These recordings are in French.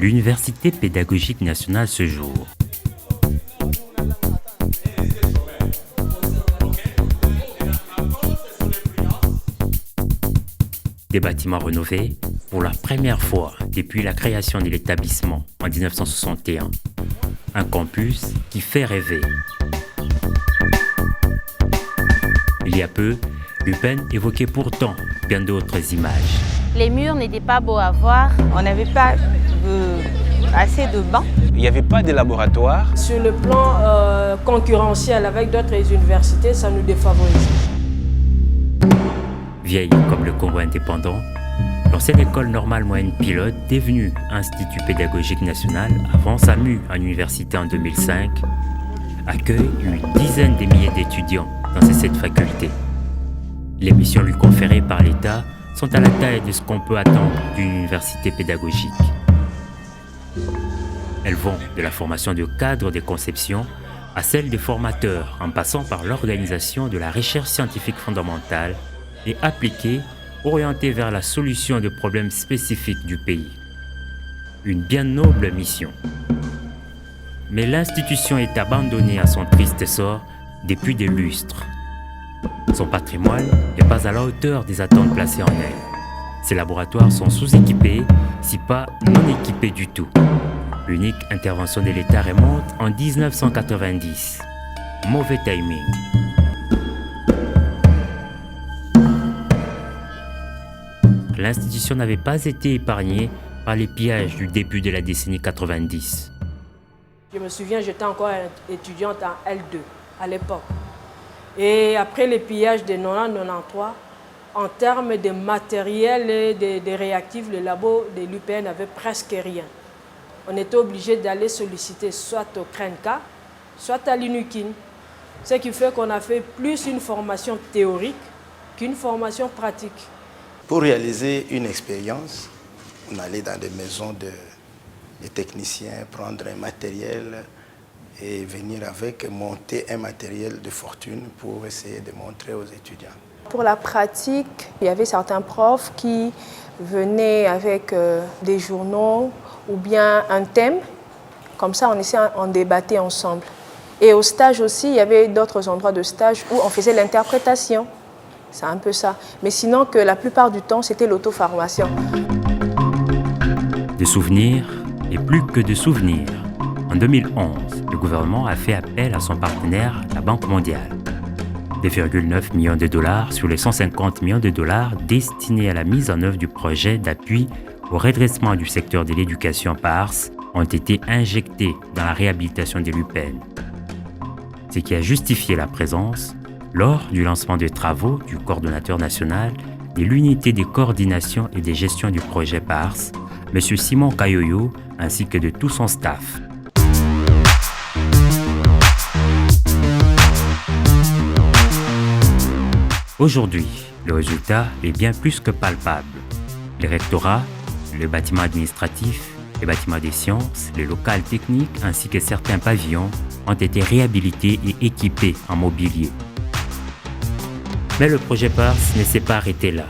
l'Université pédagogique nationale ce jour. Des bâtiments rénovés pour la première fois depuis la création de l'établissement en 1961. Un campus qui fait rêver. Il y a peu, l'UPEN évoquait pourtant bien d'autres images. Les murs n'étaient pas beaux à voir. On n'avait pas assez de bancs. Il n'y avait pas de laboratoire. Sur le plan concurrentiel avec d'autres universités, ça nous défavorise. Vieille comme le Congo indépendant, l'ancienne école normale moyenne pilote, devenue Institut pédagogique national avant sa mue en université en 2005, accueille une dizaine de milliers d'étudiants dans ces 7 facultés. Les missions lui conférées par l'État sont à la taille de ce qu'on peut attendre d'une université pédagogique. Elles vont de la formation de cadres de conception à celle des formateurs, en passant par l'organisation de la recherche scientifique fondamentale et appliquée, orientée vers la solution de problèmes spécifiques du pays. Une bien noble mission. Mais l'institution est abandonnée à son triste sort depuis des lustres. Son patrimoine n'est pas à la hauteur des attentes placées en elle. Ses laboratoires sont sous-équipés, si pas non équipés du tout. L'unique intervention de l'État remonte en 1990. Mauvais timing. L'institution n'avait pas été épargnée par les pillages du début de la décennie 90. Je me souviens, j'étais encore étudiante en L2 à l'époque. Et après les pillages de 90-93, en termes de matériel et de réactifs, le labo de l'UPN n'avait presque rien. On était obligé d'aller solliciter soit au CRENCA, soit à l'INUKIN. Ce qui fait qu'on a fait plus une formation théorique qu'une formation pratique. Pour réaliser une expérience, on allait dans des maisons de techniciens, prendre un matériel et venir avec, monter un matériel de fortune pour essayer de montrer aux étudiants. Pour la pratique, il y avait certains profs qui venaient avec des journaux ou bien un thème. Comme ça, on débattait ensemble. Et au stage aussi, il y avait d'autres endroits de stage où on faisait l'interprétation. C'est un peu ça. Mais sinon, que la plupart du temps, c'était l'auto-formation. Des souvenirs et plus que de souvenirs. En 2011, le gouvernement a fait appel à son partenaire, la Banque mondiale. 2,9 millions de dollars sur les 150 millions de dollars destinés à la mise en œuvre du projet d'appui au redressement du secteur de l'éducation PARS ont été injectés dans la réhabilitation de l'UPEN. Ce qui a justifié la présence, lors du lancement des travaux du coordonnateur national de l'unité de coordination et de gestion du projet PARS, M. Simon Kayoyo, ainsi que de tout son staff. Aujourd'hui, le résultat est bien plus que palpable. Les rectorats, le bâtiment administratif, les bâtiments des sciences, les locales techniques ainsi que certains pavillons ont été réhabilités et équipés en mobilier. Mais le projet PARS ne s'est pas arrêté là.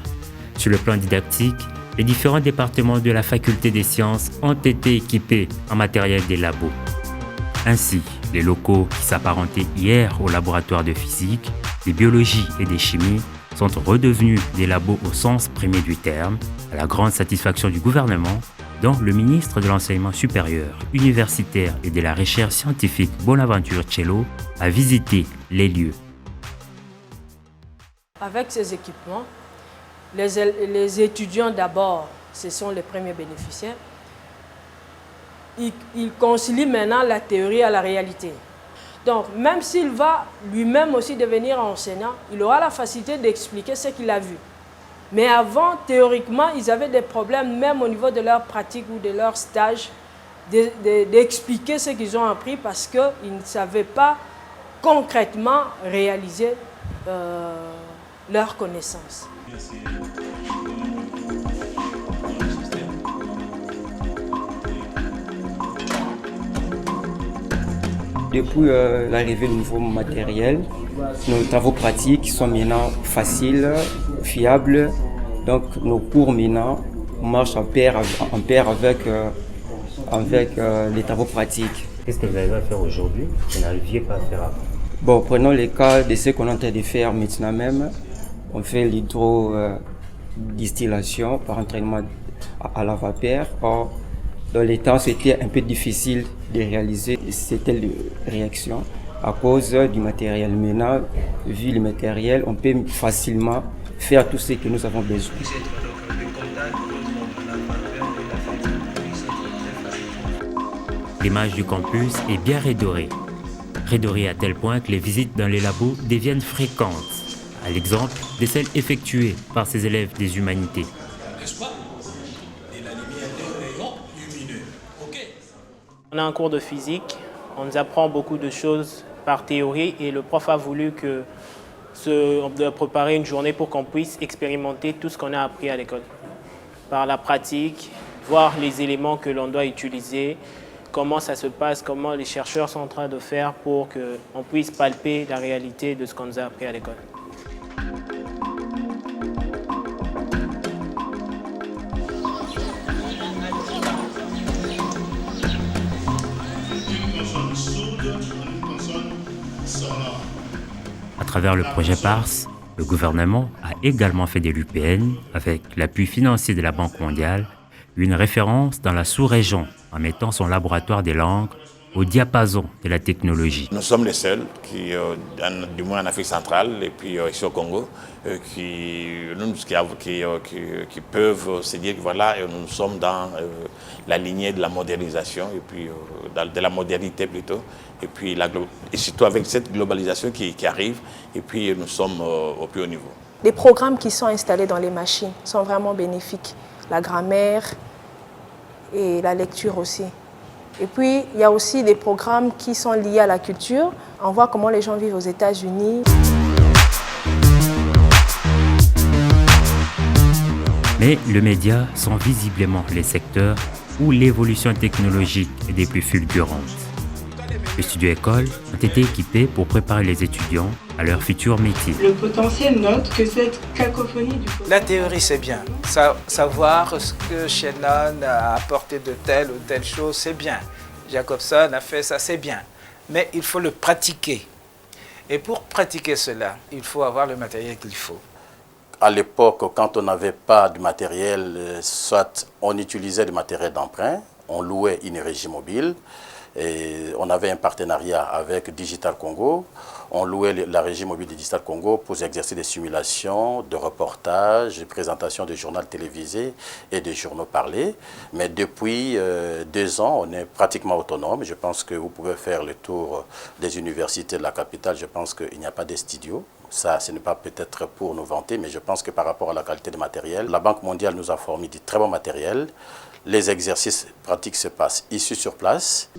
Sur le plan didactique, les différents départements de la faculté des sciences ont été équipés en matériel des labos. Ainsi, les locaux qui s'apparentaient hier au laboratoire de physique, de biologie et de chimie sont redevenus des labos au sens premier du terme, à la grande satisfaction du gouvernement, dont le ministre de l'Enseignement supérieur, universitaire et de la recherche scientifique Bonaventure Tshelo a visité les lieux. Avec ces équipements, les étudiants d'abord, ce sont les premiers bénéficiaires, ils concilient maintenant la théorie à la réalité. Donc, même s'il va lui-même aussi devenir enseignant, il aura la facilité d'expliquer ce qu'il a vu. Mais avant, théoriquement, ils avaient des problèmes, même au niveau de leur pratique ou de leur stage, d'expliquer ce qu'ils ont appris parce qu'ils ne savaient pas concrètement réaliser leurs connaissances. Depuis l'arrivée de nouveaux matériels, nos travaux pratiques sont maintenant faciles, fiables. Donc nos cours maintenant marchent en pair avec avec les travaux pratiques. Qu'est-ce que vous allez faire aujourd'hui que vous n'arriviez pas à faire avant? Bon, prenons le cas de ce qu'on est en train de faire maintenant même. On fait l'hydrodistillation par entraînement à la vapeur. Or, dans les temps, c'était un peu difficile de réaliser cette réaction à cause du matériel. Maintenant, vu le matériel, on peut facilement faire tout ce que nous avons besoin. L'image du campus est bien redorée. Redorée à tel point que les visites dans les labos deviennent fréquentes, à l'exemple de celles effectuées par ces élèves des humanités. On a un cours de physique, on nous apprend beaucoup de choses par théorie et le prof a voulu de préparer une journée pour qu'on puisse expérimenter tout ce qu'on a appris à l'école. Par la pratique, voir les éléments que l'on doit utiliser, comment ça se passe, comment les chercheurs sont en train de faire pour qu'on puisse palper la réalité de ce qu'on nous a appris à l'école. À travers le projet PARS, le gouvernement a également fait de l'UPN, avec l'appui financier de la Banque mondiale, une référence dans la sous-région en mettant son laboratoire des langues au diapason de la technologie. Nous sommes les seuls, du moins en Afrique centrale et puis ici au Congo, qui peuvent se dire que voilà, nous sommes dans la lignée de la modernisation, et puis de la modernité plutôt, et puis et surtout avec cette globalisation qui arrive, et puis nous sommes au plus haut niveau. Les programmes qui sont installés dans les machines sont vraiment bénéfiques. La grammaire et la lecture aussi. Et puis, il y a aussi des programmes qui sont liés à la culture. On voit comment les gens vivent aux États-Unis. Mais les médias sont visiblement les secteurs où l'évolution technologique est des plus fulgurantes. Les studios écoles ont été équipés pour préparer les étudiants à leur futur métier. Le potentiel note que cette cacophonie du... La théorie, c'est bien. Savoir ce que Shannon a apporté de telle ou telle chose, c'est bien. Jacobson a fait ça, c'est bien. Mais il faut le pratiquer. Et pour pratiquer cela, il faut avoir le matériel qu'il faut. À l'époque, quand on n'avait pas de matériel, soit on utilisait du matériel d'emprunt, on louait une régie mobile. Et on avait un partenariat avec Digital Congo. On louait la régie mobile de Digital Congo pour exercer des simulations, de reportages, de présentations de journaux télévisés et de journaux parlés. Mais depuis 2 ans, on est pratiquement autonome. Je pense que vous pouvez faire le tour des universités de la capitale. Je pense qu'il n'y a pas de studio. Ça, ce n'est pas peut-être pour nous vanter, mais je pense que par rapport à la qualité du matériel, la Banque mondiale nous a fourni du très bon matériel. Les exercices pratiques se passent ici sur place.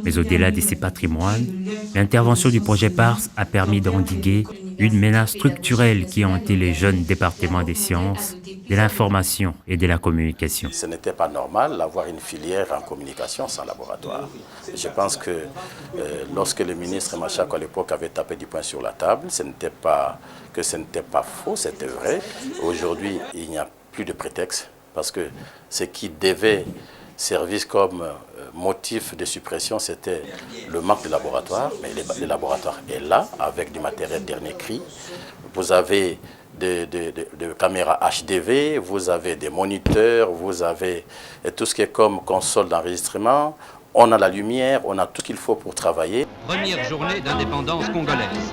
Mais au-delà de ces patrimoines, l'intervention du projet PARS a permis d'endiguer une menace structurelle qui hantait les jeunes départements des sciences, de l'information et de la communication. Ce n'était pas normal d'avoir une filière en communication sans laboratoire. Je pense que lorsque le ministre Machako à l'époque avait tapé du poing sur la table, ce n'était pas faux, c'était vrai. Aujourd'hui, il n'y a plus de prétexte. Parce que ce qui devait servir comme motif de suppression, c'était le manque de laboratoire. Mais le laboratoire est là, avec du matériel dernier cri. Vous avez des caméras HDV, vous avez des moniteurs, vous avez tout ce qui est comme console d'enregistrement. On a la lumière, on a tout ce qu'il faut pour travailler. Première journée d'indépendance congolaise.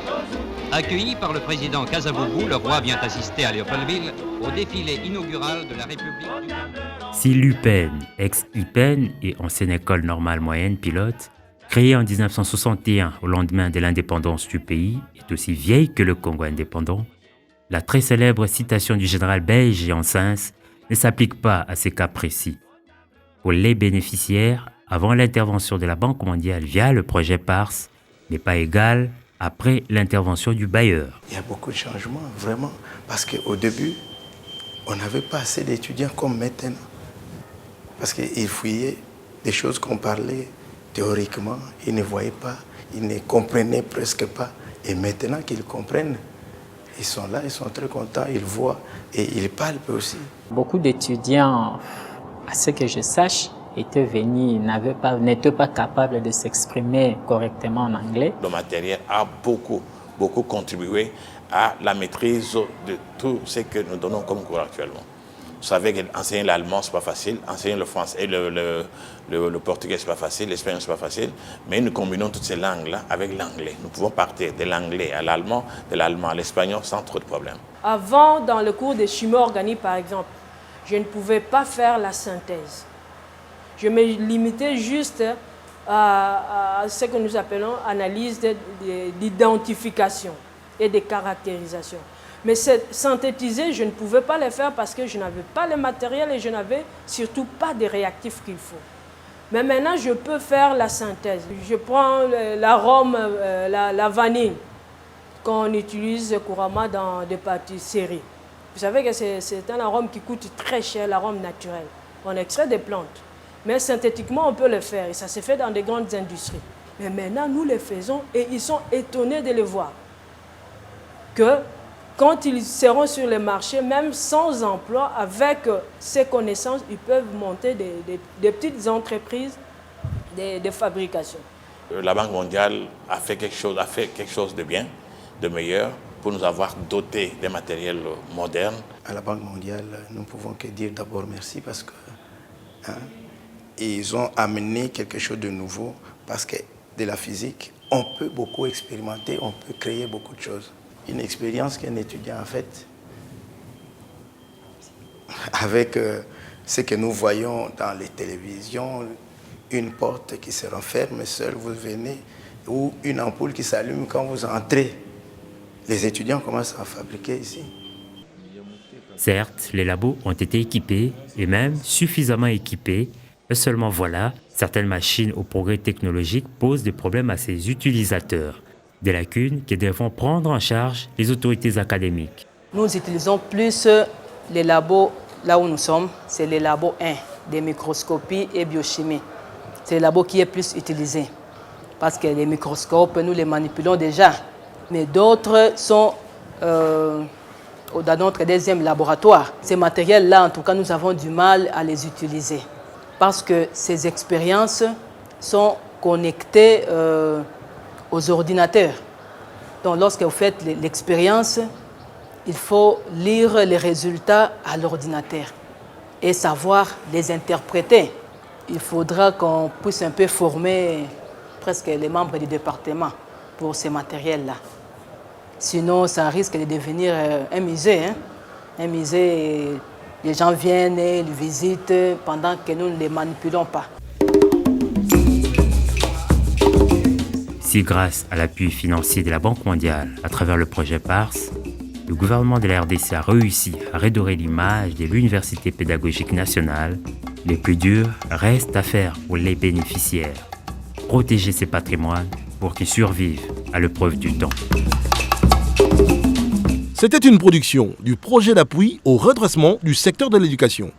Accueilli par le président Kasavubu, le roi vient assister à Léopoldville au défilé inaugural de la République du Congo. Si l'UPN, ex-IPN et ancienne école normale moyenne pilote, créée en 1961 au lendemain de l'indépendance du pays, est aussi vieille que le Congo indépendant, la très célèbre citation du général belge Janssens ne s'applique pas à ces cas précis. Pour les bénéficiaires, avant l'intervention de la Banque mondiale via le projet PARS, n'est pas égale après l'intervention du bailleur. Il y a beaucoup de changements, vraiment, parce qu'au début, on n'avait pas assez d'étudiants comme maintenant. Parce qu'ils fouillaient des choses qu'on parlait théoriquement, ils ne voyaient pas, ils ne comprenaient presque pas. Et maintenant qu'ils comprennent, ils sont là, ils sont très contents, ils voient et ils palpent aussi. Beaucoup d'étudiants, à ce que je sache, étaient venus n'étaient pas capables de s'exprimer correctement en anglais. Le matériel a beaucoup contribué à la maîtrise de tout ce que nous donnons comme cours actuellement. Vous savez qu'enseigner l'allemand, ce n'est pas facile, enseigner le français et le portugais, ce n'est pas facile, l'espagnol, ce n'est pas facile, mais nous combinons toutes ces langues-là avec l'anglais. Nous pouvons partir de l'anglais à l'allemand, de l'allemand à l'espagnol sans trop de problèmes. Avant, dans le cours de chimie organique, par exemple, je ne pouvais pas faire la synthèse. Je me limitais juste à ce que nous appelons analyse d'identification et de caractérisation. Mais synthétiser, je ne pouvais pas le faire parce que je n'avais pas le matériel et je n'avais surtout pas de réactifs qu'il faut. Mais maintenant, je peux faire la synthèse. Je prends l'arôme, la vanille, qu'on utilise couramment dans des pâtisseries. Vous savez que c'est un arôme qui coûte très cher, l'arôme naturel. On extrait des plantes. Mais synthétiquement, on peut le faire et ça se fait dans des grandes industries. Mais maintenant, nous le faisons et ils sont étonnés de le voir. Que quand ils seront sur le marché, même sans emploi, avec ces connaissances, ils peuvent monter des petites entreprises de fabrication. La Banque mondiale a fait quelque chose de bien, de meilleur, pour nous avoir dotés des matériels modernes. À la Banque mondiale, nous ne pouvons que dire d'abord merci parce que ils ont amené quelque chose de nouveau, parce que de la physique, on peut beaucoup expérimenter, on peut créer beaucoup de choses. Une expérience qu'un étudiant a faite avec ce que nous voyons dans les télévisions, une porte qui se referme seule, vous venez, ou une ampoule qui s'allume quand vous entrez. Les étudiants commencent à fabriquer ici. Certes, les labos ont été équipés, et même suffisamment équipés, mais seulement voilà, certaines machines au progrès technologique posent des problèmes à ses utilisateurs. Des lacunes que devront prendre en charge les autorités académiques. Nous utilisons plus les labos, là où nous sommes, c'est les labos 1, des microscopies et biochimie. C'est le labo qui est plus utilisé, parce que les microscopes, nous les manipulons déjà. Mais d'autres sont dans notre deuxième laboratoire. Ces matériels-là, en tout cas, nous avons du mal à les utiliser, parce que ces expériences sont connectées aux ordinateurs. Donc lorsque vous faites l'expérience, il faut lire les résultats à l'ordinateur et savoir les interpréter. Il faudra qu'on puisse un peu former presque les membres du département pour ces matériels-là. Sinon, ça risque de devenir un musée. Un musée, les gens viennent et ils visitent pendant que nous ne les manipulons pas. Si grâce à l'appui financier de la Banque mondiale à travers le projet PARS, le gouvernement de la RDC a réussi à redorer l'image de l'Université pédagogique nationale, le plus dur reste à faire pour les bénéficiaires. Protéger ces patrimoines pour qu'ils survivent à l'épreuve du temps. C'était une production du projet d'appui au redressement du secteur de l'éducation.